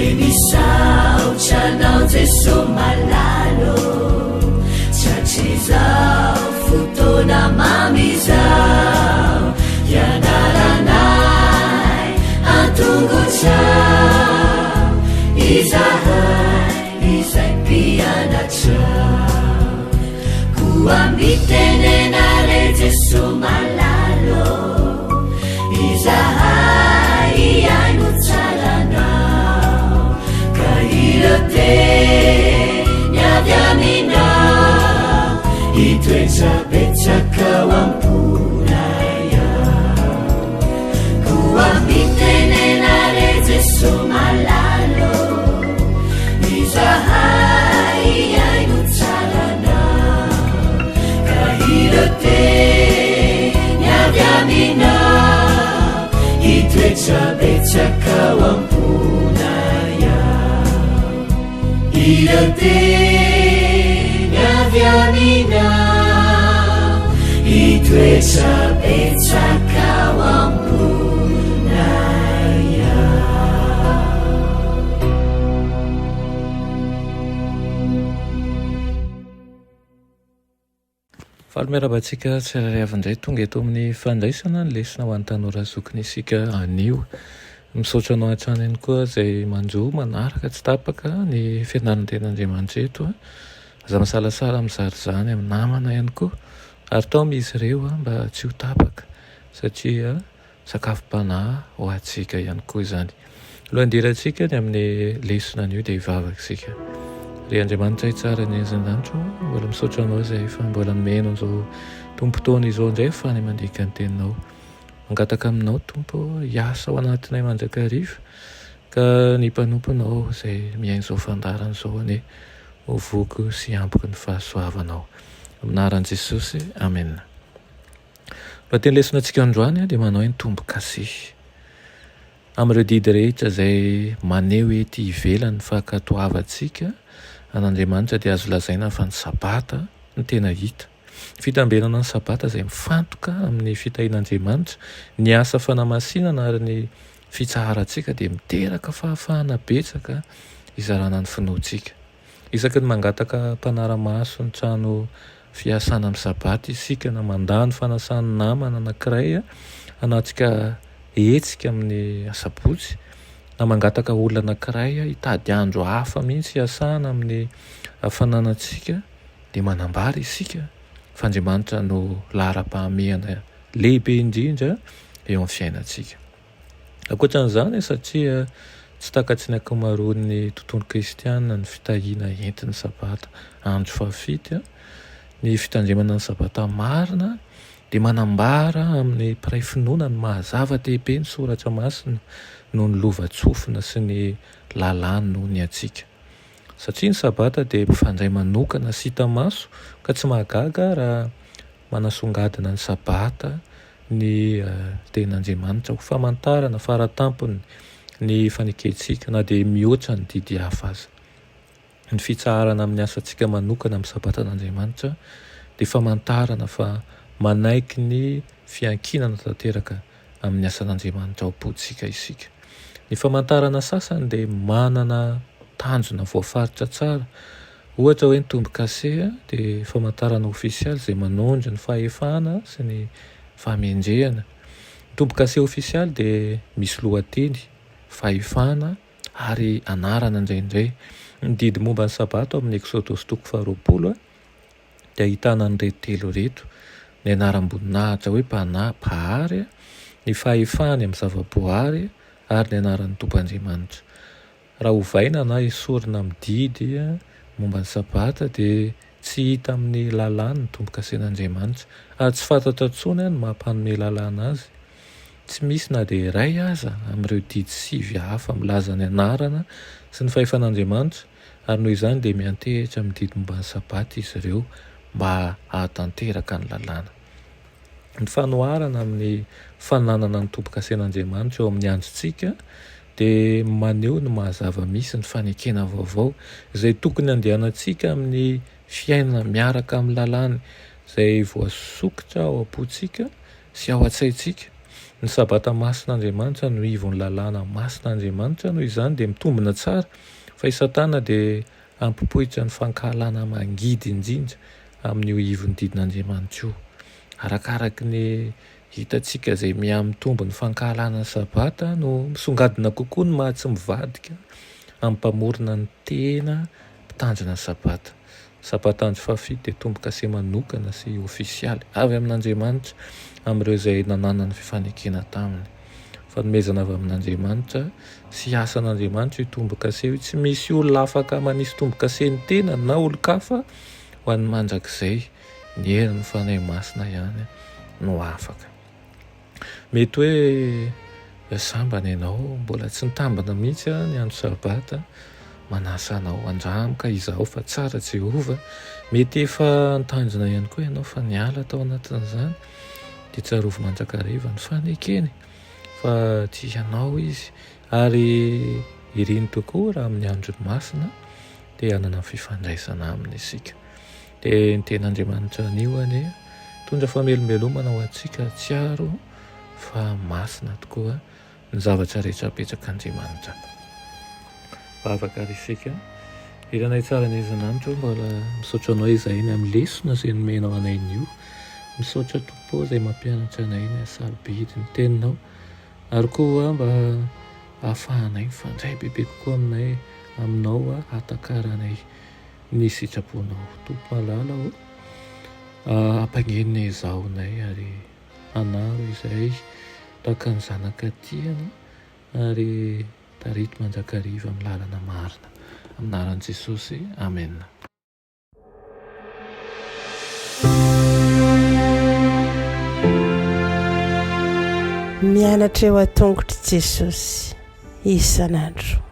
enisaochanao jeso malalo chachizao fotona mamizao yanaranay antongotsao izahay izay mpianatrao koambitenenare jeso malalo izahay iaino tsaranao ka irote niavy aminao itoetsabetsakao amponaya koambitenenare jeso malalo izahay iaino tsaranao ka irote niavy aminao itoetsabetsakao amponaya irote niavy aminao itoetsabetsakao amponaya. Faly-miarabantsika tsirairay-avindray tonga eto amin'ny fandraisana ny lesona ho an'ny tanora zokiny isika anio. Misaotra anao an-trano ihany koa izay manjo manaraka tsy tapaka ny fianaran-ten'Andriamanitra eto. Aza masalasala mizary izany amin'ny namana ihany koa ary tao mizy ireo mba tsy ho tapaka satria sakafom-panahy ho antsika ihany koa izany. Alohandirantsika ny amin'ny lesona anio dia hivavaka isika. Ry Andriamanitra tsara ny azan-danitra, mbola misaotra anao izay fa mbola nomeno izao tompo-taona izao indray fa ny mandika ny teninao. Mangataka aminao tompo hiasa ao anatinay manjakariva ka ny mpanomponao izay miaina izao fandarana izao ane ho voky sy ampoky ny fahasoavanao. Aminaran'i Jesosy, amen. Lohateny lesona antsika androany dia manao ny tombo-kase. Amin'ireo didy rehetra izay maneho ety ivelany fankatoavantsika an'Andriamanitra dia azo lazaina fa ny sabata ny tena hita. Fitambenana ny sabata izay mifantoka amin'ny fitahin'Andriamanitra, ny asa fanamasinana ary ny fitsaharantsika dia miteraka fahafahana betsaka izarana ny finoantsika. Isaky ny mangataka mpanara-maso ny trano fiasana amin'ny sabata isika na mandany fanasany namana anankiray anatsika hetsika amin'ny asabotsy na mangataka olona anankiray hitady andro hafa mihitsy hiasana amin'ny hafananantsika dia manambara isika fa Andriamanitra no lahara-pahamehana lehibe indrindra eo amin'ny fiainantsika. Ankoatran'izany satria tsy takatsy ny ankamaroan'ny tontolo kristianina ny fitahiana entin'ny sabata andro fafity. Ny fitandremana ny sabata marina dia manambara amin'ny mpiray finoana ny mahazava-dehibe ny soratra masina noho ny lova-tsofina sy ny lalàny noho ny atsika. Satria ny sabata dia mpifandray manokana sy hita maso ka tsy mahagaga raha manasongadina ny sabata ny ten'Andriamanitra ho famantarana faratampony ny faneketsika na dia mihoatra ny didy hafa aza. Ny fitsaharana amin'ny asantsika manokana amin'ny sabatan'Andriamanitra dia famantarana fa manaiky ny fiankinana tanteraka amin'ny asan'Andriamanitra ao am-pontsika isika. Ny famantarana sasany dia manana tanjona voafaritra tsara. Ohatra hoe ny tombo-kase dia famantarana ofisialy izay manondro ny fahefana sy ny fahamendrehana. Ny tombo-kase ofisialy dia misy lohateny, fahefana ary anarana indraindray. Ny didy momba ny sabata amin'ny Exodosy 2:20 dia ahitana an'ireto telo reto: ny anaram-boninahitra hoe pahary, ny fahefany amin'ny zavaboary ary ny anaran'ny Tompoandriamanitra. Raha hovaina na esorina amin'ny didy momba ny sabata dia tsy hita amin'ny lalàny ny tombo-kasen'Andriamanitra ary tsy fantatra intsony ny mampanome lalàna azy. Tsy misy na dia iray aza amin'ireo didy sivy hafa milaza ny anarana sy ny fahefan'Andriamanitra ary noho izany dia miantehitra amin'ny didy momba ny sabata izy ireo mba hahatanteraka ny lalàna. Ny fanoharana amin'ny fananana ny tombo-kasen'Andriamanitra eo amin'ny androntsika dia maneho ny mazava misy ny fanekena vaovao izay tokony andehanantsika amin'ny fiainana miaraka amin'ny lalàny izay voasokotra ao am-pontsika sy ao an-tsaintsika ny sabata masin'Andriamanitra no ivon'ny lalàna masin'Andriamanitra noho izany dia mitombina tsara fa isatana dia ampipohitra ny fankahalana mangidy indrindra amin'io ivony didin'Andriamanitra io. Arakaraky ny hitantsika izay miamitombo ny fankahalana ny sabata no misongadina kokoa ny maha tsy mivadika ampamorona ny tena mpitanjana ny sabata. Sabata andro fahafito dia tombo-kase manokana sy ofisialy avy amin'Andriamanitra amin'ireo izay nanana ny fifanekena taminy. Fanomezana avy amin'Andriamanitra sy asan'Andriamanitra io tombo-kase io. Tsy misy olona afaka manisy tombo-kase ny tena na olo-kafa ho an'ny mandrakizay ny herin'ny fanahy masina ihany no afaka. Mety hoe sambana ianao mbola tsy nitambana mihitsy ny andro sabata, manasa anao andramika izaho fa tsara Jehova. Mety efa nitanjona ihany koa ianao fa niala tao anatin'izany dia tsarovy mandrakariva ny fanekeny fa tia ianao izy ary iriny tokoa raha amin'ny androny masina dia hanana fifandraisana aminy isika. Dia ny ten'Andriamanitra anio anie tondra famelombelomana ho antsika tsiaro fa masina tokoa ny zavatra rehetra apetrak'Andriamanitra. Bavaka ary isika iranay tsara ny izanandro mbola misaotra anao izay ny amin'ny lesona izay nomenao anay io. Misaotra tompo izay mampianatra anay ny sarobidy ny teninao ary koa mba ahafahanay mifandray bebe kokoa aminao hatakaranay ny sitraponao. Tompo malala ampangenina izahonay ary anaro izay tahaka ny zanaka tiana ary tarito mandrakariva amin'ny lalana marina. Aminaran'i Jesosy, amen. Mianatra eo an-tongotry Jesosy isan'andro.